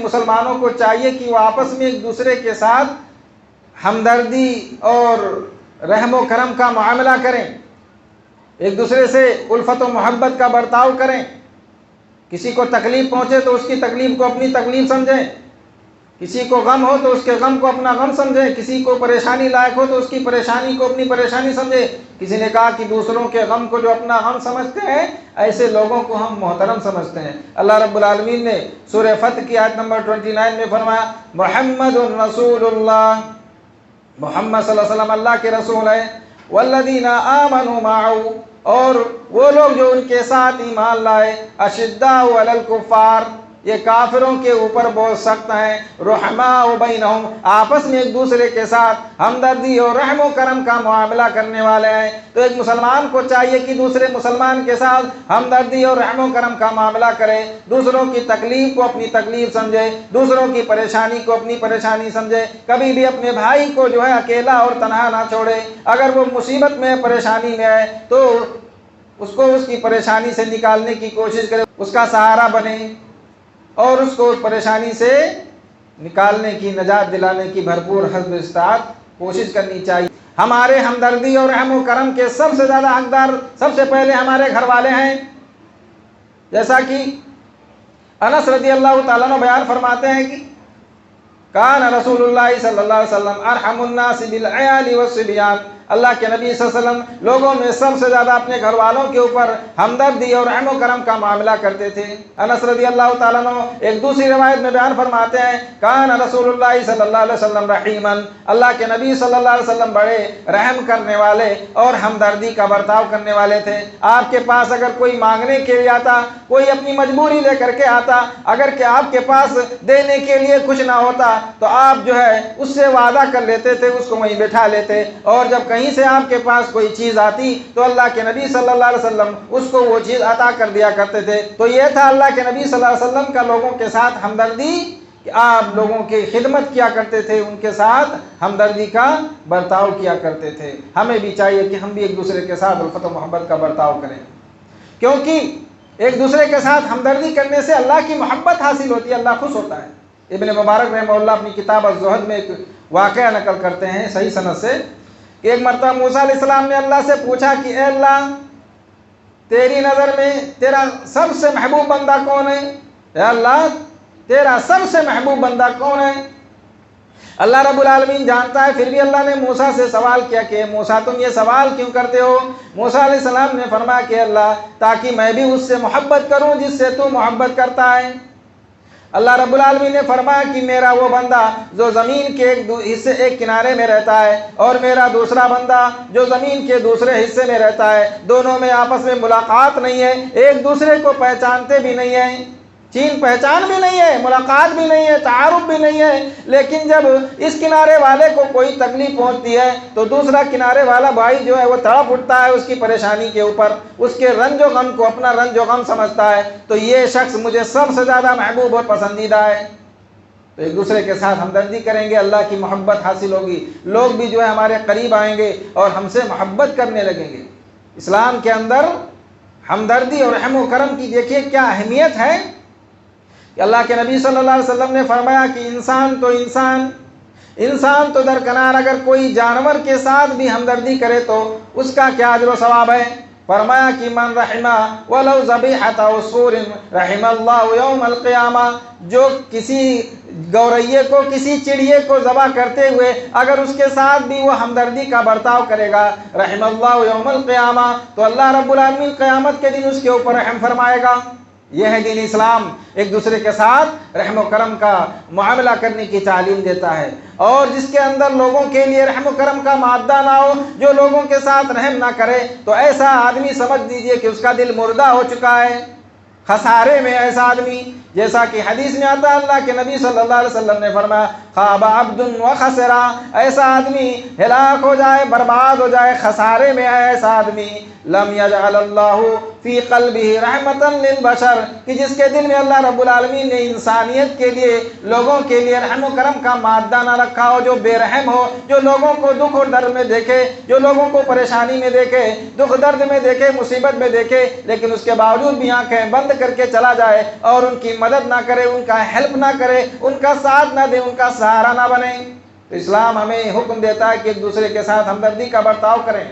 مسلمانوں کو چاہیے کہ وہ آپس میں ایک دوسرے کے ساتھ ہمدردی اور رحم و کرم کا معاملہ کریں، ایک دوسرے سے الفت و محبت کا برتاؤ کریں، کسی کو تکلیف پہنچے تو اس کی تکلیف کو اپنی تکلیف سمجھیں، کسی کو غم ہو تو اس کے غم کو اپنا غم سمجھیں، کسی کو پریشانی لائق ہو تو اس کی پریشانی کو اپنی پریشانی سمجھیں۔ کسی نے کہا کہ دوسروں کے غم کو جو اپنا غم سمجھتے ہیں ایسے لوگوں کو ہم محترم سمجھتے ہیں۔ اللہ رب العالمین نے سورہ فتح کی آیت نمبر 29 میں فرمایا محمد رسول اللہ، محمد صلی اللہ علیہ وسلم اللہ کے رسول ہیں، والذین آمنوا معه، اور وہ لوگ جو ان کے ساتھ ایمان لائے، اشداء علی الکفار، یہ کافروں کے اوپر بہت سخت ہیں، رحماء بینہم، آپس میں ایک دوسرے کے ساتھ ہمدردی اور رحم و کرم کا معاملہ کرنے والے ہیں۔ تو ایک مسلمان کو چاہیے کہ دوسرے مسلمان کے ساتھ ہمدردی اور رحم و کرم کا معاملہ کرے، دوسروں کی تکلیف کو اپنی تکلیف سمجھے، دوسروں کی پریشانی کو اپنی پریشانی سمجھے، کبھی بھی اپنے بھائی کو جو ہے اکیلا اور تنہا نہ چھوڑے، اگر وہ مصیبت میں پریشانی میں ہے تو اس کو اس کی پریشانی سے نکالنے کی کوشش کرے، اس کا سہارا بنے اور اس کو پریشانی سے نکالنے کی، نجات دلانے کی بھرپور حسب استطاعت کوشش کرنی چاہیے۔ ہمارے ہمدردی اور رحم و کرم کے سب سے زیادہ حقدار سب سے پہلے ہمارے گھر والے ہیں، جیسا کہ انس رضی اللہ تعالیٰ عنہ بیان فرماتے ہیں کہ کان رسول اللہ صلی اللہ علیہ وسلم ارحم الناس بالعیال والصبیان، اللہ کے نبی صلی اللہ علیہ وسلم لوگوں میں سب سے زیادہ اپنے گھر والوں کے اوپر ہمدردی اور رحم و کرم کا معاملہ کرتے تھے۔ انس رضی اللہ تعالیٰ عنہ ایک دوسری روایت میں بیان فرماتے ہیں کان رسول اللہ صلی اللہ علیہ وسلم رحیما، اللہ کے نبی صلی اللہ علیہ وسلم بڑے رحم کرنے والے اور ہمدردی کا برتاؤ کرنے والے تھے۔ آپ کے پاس اگر کوئی مانگنے کے لیے آتا، کوئی اپنی مجبوری لے کر کے آتا، اگر کہ آپ کے پاس دینے کے لیے کچھ نہ ہوتا تو آپ جو ہے اس سے وعدہ کر لیتے تھے، اس کو وہیں بٹھا لیتے، اور جب کہیں سے آپ کے پاس کوئی چیز آتی تو اللہ کے نبی صلی اللہ علیہ وسلم اس کو وہ چیز عطا کر دیا کرتے تھے۔ تو یہ تھا اللہ کے نبی صلی اللہ علیہ وسلم کا لوگوں کے ساتھ ہمدردی، کہ آپ لوگوں کی خدمت کیا کرتے تھے، ان کے ساتھ ہمدردی کا برتاؤ کیا کرتے تھے۔ ہمیں بھی چاہیے کہ ہم بھی ایک دوسرے کے ساتھ الفت و محبت کا برتاؤ کریں، کیونکہ ایک دوسرے کے ساتھ ہمدردی کرنے سے اللہ کی محبت حاصل ہوتی ہے، اللہ خوش ہوتا ہے۔ ابن مبارک رحمہ اللہ اپنی کتاب الزہد میں ایک واقعہ نقل کرتے ہیں صحیح سند سے کہ ایک مرتبہ موسیٰ علیہ السلام نے اللہ سے پوچھا کہ اے اللہ، تیری نظر میں تیرا سب سے محبوب بندہ کون ہے؟ اے اللہ، تیرا سب سے محبوب بندہ کون ہے؟ اللہ رب العالمین جانتا ہے، پھر بھی اللہ نے موسیٰ سے سوال کیا کہ موسیٰ تم یہ سوال کیوں کرتے ہو؟ موسیٰ علیہ السلام نے فرمایا کہ اللہ، تاکہ میں بھی اس سے محبت کروں جس سے تو محبت کرتا ہے۔ اللہ رب العالمین نے فرمایا کہ میرا وہ بندہ جو زمین کے ایک حصے ایک کنارے میں رہتا ہے اور میرا دوسرا بندہ جو زمین کے دوسرے حصے میں رہتا ہے، دونوں میں آپس میں ملاقات نہیں ہے، ایک دوسرے کو پہچانتے بھی نہیں ہیں، چین پہچان بھی نہیں ہے، ملاقات بھی نہیں ہے، تعارف بھی نہیں ہے، لیکن جب اس کنارے والے کو کوئی تکلیف پہنچتی ہے تو دوسرا کنارے والا بھائی جو ہے وہ تڑپ اٹھتا ہے اس کی پریشانی کے اوپر، اس کے رنج و غم کو اپنا رنج و غم سمجھتا ہے، تو یہ شخص مجھے سب سے زیادہ محبوب اور پسندیدہ ہے۔ تو ایک دوسرے کے ساتھ ہمدردی کریں گے، اللہ کی محبت حاصل ہوگی، لوگ بھی جو ہے ہمارے قریب آئیں گے اور ہم سے محبت کرنے لگیں گے۔ اسلام کے اندر ہمدردی اور رحم و کرم کی دیکھیے کیا اہمیت ہے کہ اللہ کے نبی صلی اللہ علیہ وسلم نے فرمایا کہ انسان تو درکنار اگر کوئی جانور کے ساتھ بھی ہمدردی کرے تو اس کا کیا اجر و ثواب ہے؟ فرمایا کہ من رحمہ ولو ذبیحۃ عصفور رحم اللہ یوم القیامہ، جو کسی گورئیے کو، کسی چڑیے کو ذبح کرتے ہوئے اگر اس کے ساتھ بھی وہ ہمدردی کا برتاؤ کرے گا، رحم اللہ یوم القیامہ، تو اللہ رب العالمین قیامت کے دن اس کے اوپر رحم فرمائے گا۔ یہ ہے دین اسلام، ایک دوسرے کے ساتھ رحم و کرم کا معاملہ کرنے کی تعلیم دیتا ہے، اور جس کے اندر لوگوں کے لیے رحم و کرم کا مادہ نہ ہو، جو لوگوں کے ساتھ رحم نہ کرے، تو ایسا آدمی سمجھ دیجئے کہ اس کا دل مردہ ہو چکا ہے، خسارے میں ایسا آدمی، جیسا کہ حدیث میں آتا ہے اللہ کے نبی صلی اللہ علیہ وسلم نے فرمایا خواب عبد و خسرا، ایسا آدمی ہلاک ہو جائے، برباد ہو جائے، خسارے میں ہے ایسا آدمی لم یجعل اللہ فی قلبہ رحمتا للبشر، کہ جس کے دل میں اللہ رب العالمین نے انسانیت کے لیے، لوگوں کے لیے رحم و کرم کا مادہ نہ رکھا ہو، جو بے رحم ہو، جو لوگوں کو دکھ اور درد میں دیکھے، جو لوگوں کو پریشانی میں دیکھے، دکھ درد میں دیکھے، مصیبت میں دیکھے، لیکن اس کے باوجود بھی آنکھیں بند کر کے چلا جائے اور ان کی مدد نہ کرے، ان کا ہیلپ نہ کرے، ان کا ساتھ نہ دے، ان کا سہارا نہ بنے۔ تو اسلام ہمیں حکم دیتا ہے کہ ایک دوسرے کے ساتھ ہمدردی کا برتاؤ کریں۔